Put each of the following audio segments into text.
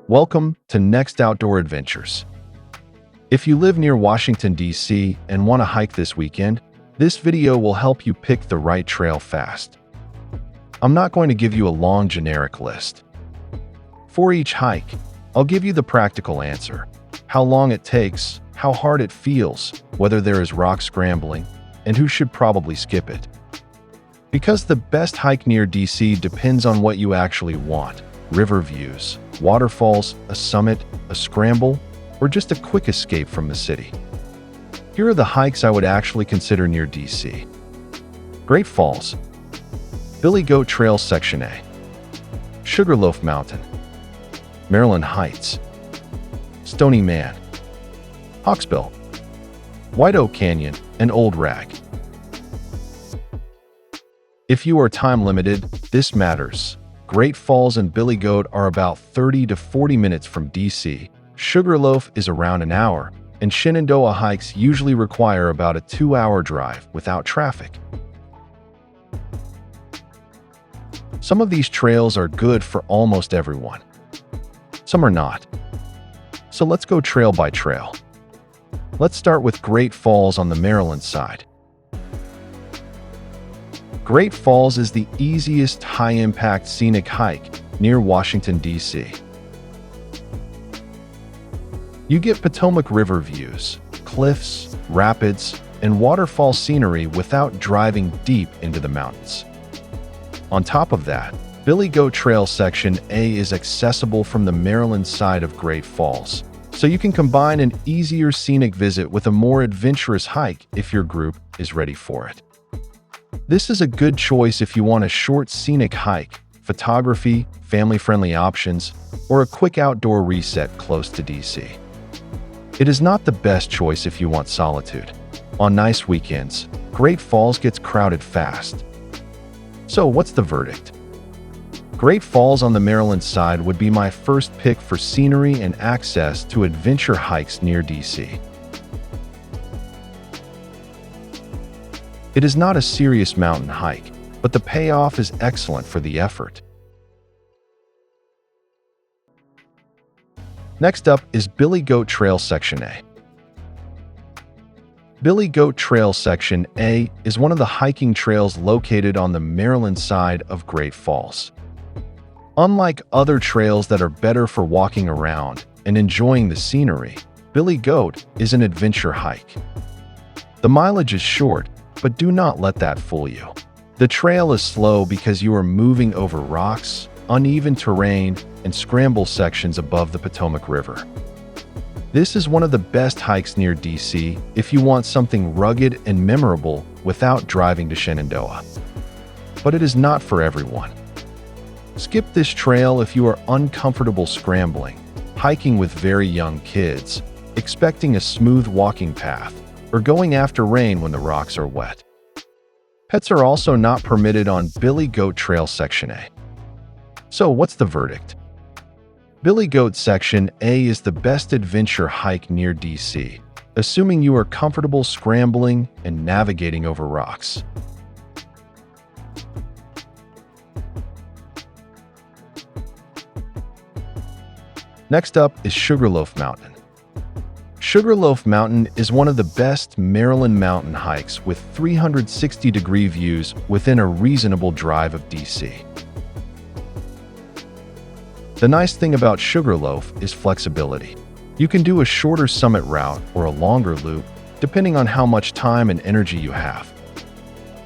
Welcome to Next Outdoor Adventures. If you live near Washington, D.C. and want to hike this weekend, this video will help you pick the right trail fast. I'm not going to give you a long generic list. For each hike, I'll give you the practical answer: how long it takes, how hard it feels, whether there is rock scrambling, and who should probably skip it. Because the best hike near DC depends on what you actually want: river views, waterfalls, a summit, a scramble, or just a quick escape from the city. Here are the hikes I would actually consider near DC. Great Falls, Billy Goat Trail Section A, Sugarloaf Mountain, Maryland Heights, Stony Man, Hawksbill, Whiteoak Canyon, and Old Rag. If you are time limited, this matters. Great Falls and Billy Goat are about 30 to 40 minutes from DC. Sugarloaf is around an hour, and Shenandoah hikes usually require about a 2-hour drive without traffic. Some of these trails are good for almost everyone. Some are not. So let's go trail by trail. Let's start with Great Falls on the Maryland side. Great Falls is the easiest high-impact scenic hike near Washington, D.C. You get Potomac River views, cliffs, rapids, and waterfall scenery without driving deep into the mountains. On top of that, Billy Goat Trail Section A is accessible from the Maryland side of Great Falls, so you can combine an easier scenic visit with a more adventurous hike if your group is ready for it. This is a good choice if you want a short scenic hike, photography, family-friendly options, or a quick outdoor reset close to DC. It is not the best choice if you want solitude. On nice weekends, Great Falls gets crowded fast. So what's the verdict? Great Falls on the Maryland side would be my first pick for scenery and access to adventure hikes near DC. It is not a serious mountain hike, but the payoff is excellent for the effort. Next up is Billy Goat Trail Section A. Billy Goat Trail Section A is one of the hiking trails located on the Maryland side of Great Falls. Unlike other trails that are better for walking around and enjoying the scenery, Billy Goat is an adventure hike. The mileage is short, but do not let that fool you. The trail is slow because you are moving over rocks, uneven terrain, and scramble sections above the Potomac River. This is one of the best hikes near DC if you want something rugged and memorable without driving to Shenandoah. But it is not for everyone. Skip this trail if you are uncomfortable scrambling, hiking with very young kids, expecting a smooth walking path, or going after rain when the rocks are wet. Pets are also not permitted on Billy Goat Trail Section A. So what's the verdict? Billy Goat Section A is the best adventure hike near DC, assuming you are comfortable scrambling and navigating over rocks. Next up is Sugarloaf Mountain. Sugarloaf Mountain is one of the best Maryland mountain hikes with 360-degree views within a reasonable drive of DC. The nice thing about Sugarloaf is flexibility. You can do a shorter summit route or a longer loop, depending on how much time and energy you have.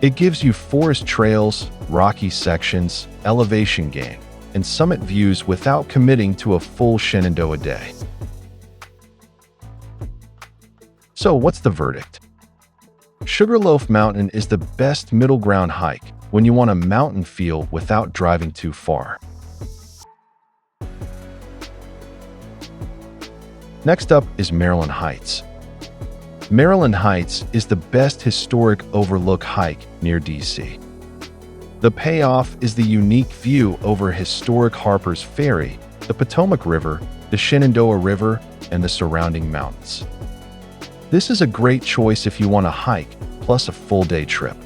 It gives you forest trails, rocky sections, elevation gain, and summit views without committing to a full Shenandoah day. So what's the verdict? Sugarloaf Mountain is the best middle ground hike when you want a mountain feel without driving too far. Next up is Maryland Heights. Maryland Heights is the best historic overlook hike near DC. The payoff is the unique view over historic Harpers Ferry, the Potomac River, the Shenandoah River, and the surrounding mountains. This is a great choice if you want a hike plus a full-day trip.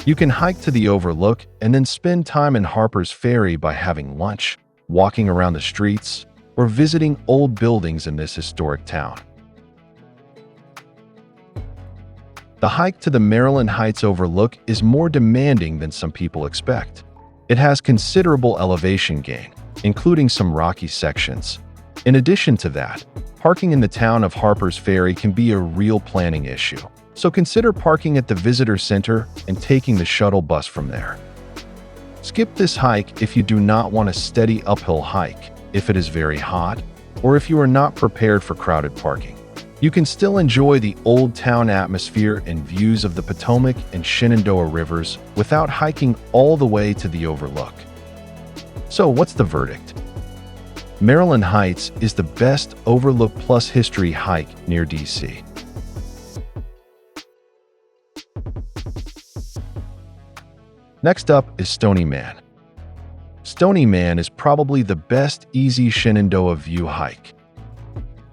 You can hike to the overlook and then spend time in Harpers Ferry by having lunch, walking around the streets, or visiting old buildings in this historic town. The hike to the Maryland Heights Overlook is more demanding than some people expect. It has considerable elevation gain, including some rocky sections. In addition to that, parking in the town of Harpers Ferry can be a real planning issue, so consider parking at the visitor center and taking the shuttle bus from there. Skip this hike if you do not want a steady uphill hike, if it is very hot, or if you are not prepared for crowded parking. You can still enjoy the old town atmosphere and views of the Potomac and Shenandoah rivers without hiking all the way to the overlook. So what's the verdict? Maryland Heights is the best overlook plus history hike near DC. Next up is Stony Man. Stony Man is probably the best easy Shenandoah view hike.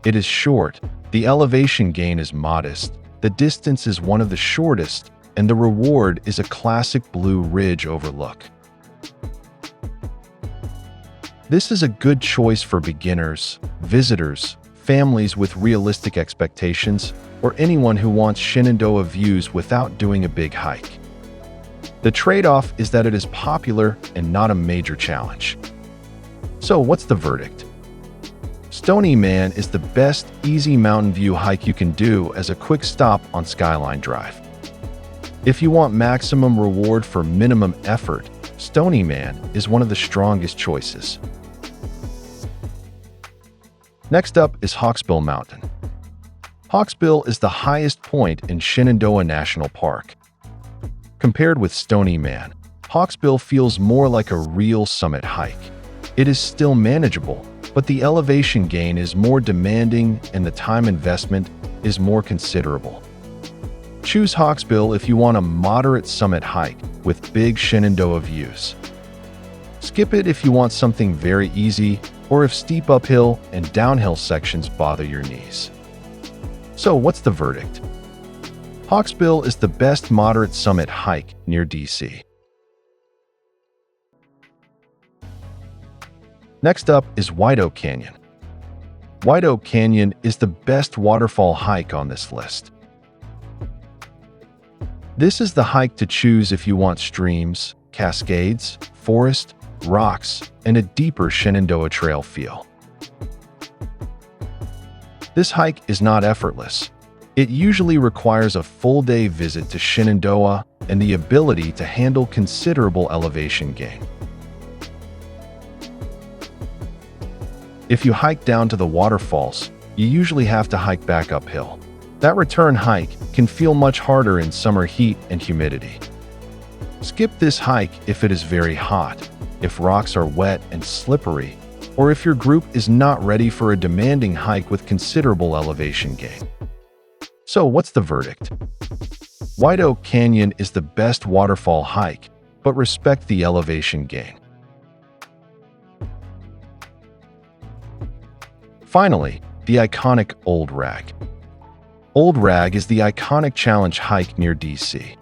It is short, the elevation gain is modest, the distance is one of the shortest, and the reward is a classic Blue Ridge overlook. This is a good choice for beginners, visitors, families with realistic expectations, or anyone who wants Shenandoah views without doing a big hike. The trade-off is that it is popular and not a major challenge. So what's the verdict? Stony Man is the best easy mountain view hike you can do as a quick stop on Skyline Drive. If you want maximum reward for minimum effort, Stony Man is one of the strongest choices. Next up is Hawksbill Mountain. Hawksbill is the highest point in Shenandoah National Park. Compared with Stony Man, Hawksbill feels more like a real summit hike. It is still manageable, but the elevation gain is more demanding and the time investment is more considerable. Choose Hawksbill if you want a moderate summit hike with big Shenandoah views. Skip it if you want something very easy or if steep uphill and downhill sections bother your knees. So what's the verdict? Hawksbill is the best moderate summit hike near DC. Next up is Whiteoak Canyon. Whiteoak Canyon is the best waterfall hike on this list. This is the hike to choose if you want streams, cascades, forest, rocks, and a deeper Shenandoah Trail feel. This hike is not effortless. It usually requires a full-day visit to Shenandoah and the ability to handle considerable elevation gain. If you hike down to the waterfalls, you usually have to hike back uphill. That return hike can feel much harder in summer heat and humidity. Skip this hike if it is very hot, if rocks are wet and slippery, or if your group is not ready for a demanding hike with considerable elevation gain. So what's the verdict? Whiteoak Canyon is the best waterfall hike, but respect the elevation gain. Finally, the iconic Old Rag. Old Rag is the iconic challenge hike near DC.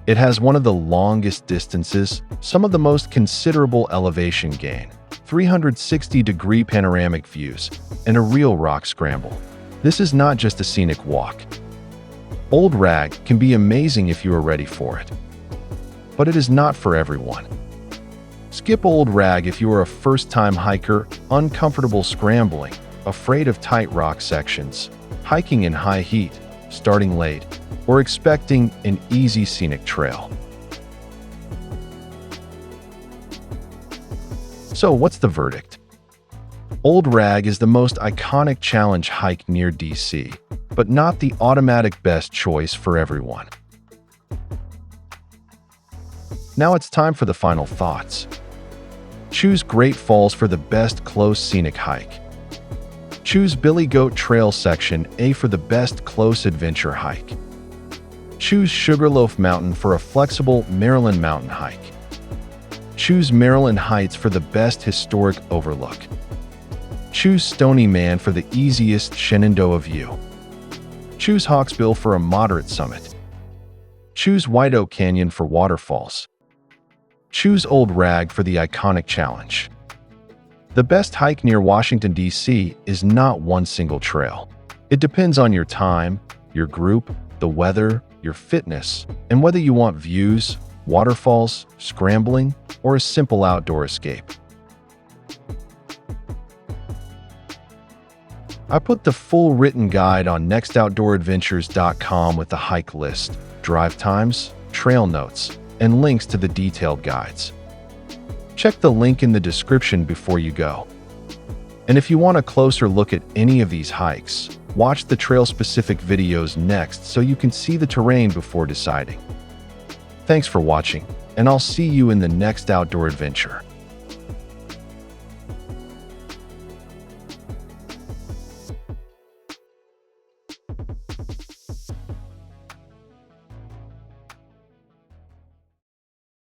It has one of the longest distances, some of the most considerable elevation gain, 360-degree panoramic views, and a real rock scramble. This is not just a scenic walk. Old Rag can be amazing if you are ready for it, but it is not for everyone. Skip Old Rag if you are a first-time hiker, uncomfortable scrambling, afraid of tight rock sections, hiking in high heat, starting late, or expecting an easy scenic trail. So what's the verdict? Old Rag is the most iconic challenge hike near DC, but not the automatic best choice for everyone. Now it's time for the final thoughts. Choose Great Falls for the best close scenic hike. Choose Billy Goat Trail Section A for the best close adventure hike. Choose Sugarloaf Mountain for a flexible Maryland mountain hike. Choose Maryland Heights for the best historic overlook. Choose Stony Man for the easiest Shenandoah view. Choose Hawksbill for a moderate summit. Choose Whiteoak Canyon for waterfalls. Choose Old Rag for the iconic challenge. The best hike near Washington, D.C. is not one single trail. It depends on your time, your group, the weather, your fitness, and whether you want views, waterfalls, scrambling, or a simple outdoor escape. I put the full written guide on nextoutdooradventures.com with the hike list, drive times, trail notes, and links to the detailed guides. Check the link in the description before you go. And if you want a closer look at any of these hikes, watch the trail-specific videos next so you can see the terrain before deciding. Thanks for watching, and I'll see you in the next outdoor adventure.